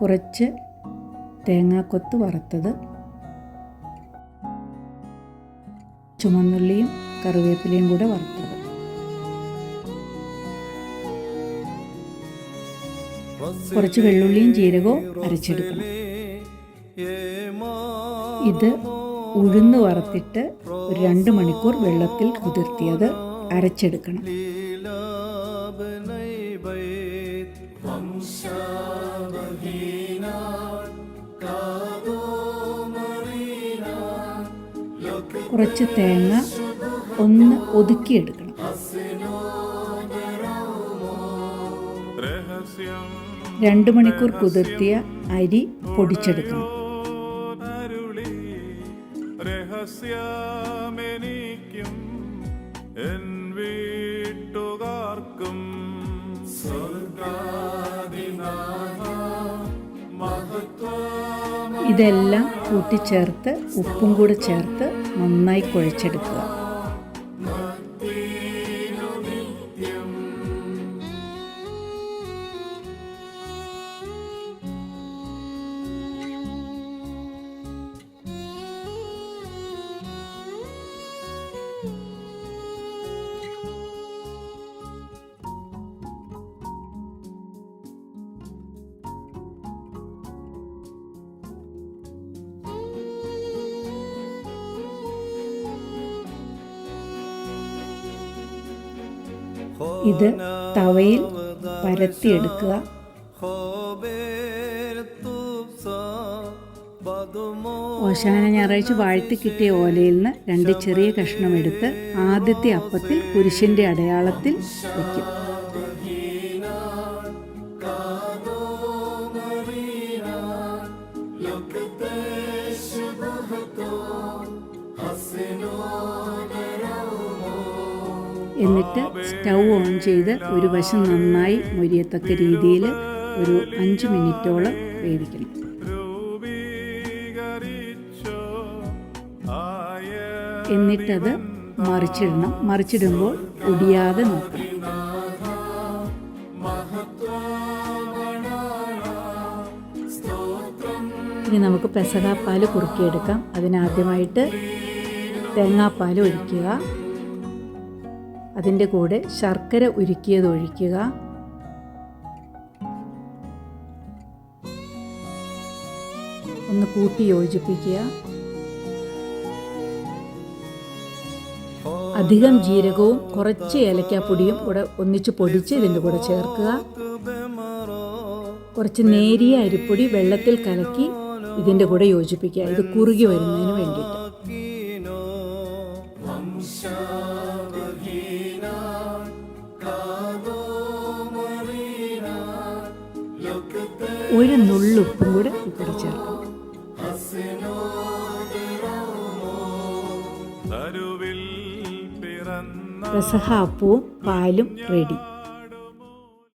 കുറച്ച് തേങ്ങാക്കൊത്ത് വറുത്തത്, ചുമന്നുള്ളിയും കറിവേപ്പിലയും കൂടെ വറുത്തത്, കുറച്ച് വെള്ളുള്ളിയും ജീരകവും അരച്ചെടുക്കണം. ഇത് ഉഴുന്ന് വറുത്തിട്ട് ഒരു 2 മണിക്കൂർ വെള്ളത്തിൽ കുതിർത്തിയത് അരച്ചെടുക്കണം. കുറച്ച് തേങ്ങ ഒന്ന് ഒതുക്കിയെടുക്കണം. 2 മണിക്കൂർ കുതിർത്തിയ അരി പൊടിച്ചെടുക്കണം. ഇതെല്ലാം കൂട്ടിച്ചേർത്ത് ഉപ്പും കൂടെ ചേർത്ത് നന്നായി കുഴച്ചെടുക്കുക. ഇത് തവയിൽ പരത്തിയെടുക്കുക. ഓശാന ഞായറാഴ്ച വാഴ്ത്തി കിട്ടിയ ഓലയിൽ നിന്ന് 2 ചെറിയ കഷ്ണം എടുത്ത് ആദ്യത്തെ അപ്പത്തിൽ കുരിശിൻ്റെ അടയാളത്തിൽ വയ്ക്കും. എന്നിട്ട് സ്റ്റൗ ഓൺ ചെയ്ത് ഒരു വശം നന്നായി മൊരിയത്തക്ക രീതിയിൽ ഒരു 5 മിനിറ്റോളം വേവിക്കണം. എന്നിട്ടത് മറിച്ചിടണം. മറിച്ചിടുമ്പോൾ ഒടിയാതെ നോക്കണം. ഇനി നമുക്ക് പെസഹാപ്പാൽ കുറുക്കിയെടുക്കാം. അതിനാദ്യമായിട്ട് തേങ്ങാപ്പാൽ ഒഴിക്കുക. അതിൻ്റെ കൂടെ ശർക്കര ഉരുക്കിയത് ഒഴിക്കുക. ഒന്ന് കൂട്ടി യോജിപ്പിക്കുക. അധികം ജീരകവും കുറച്ച് ഏലക്കാപ്പൊടിയും കൂടെ ഒന്നിച്ച് പൊടിച്ച് ഇതിൻ്റെ കൂടെ ചേർക്കുക. കുറച്ച് നേരിയ അരിപ്പൊടി വെള്ളത്തിൽ കലക്കി ഇതിൻ്റെ കൂടെ യോജിപ്പിക്കുക. ഇത് കുറുകി വരുന്നതിന് വേണ്ടിയിട്ട്. ഒരു നുള്ളുപ്പും കൂടെ ഇവിടെ ചേർക്കും. പെസഹ അപ്പവും പാലും റെഡി.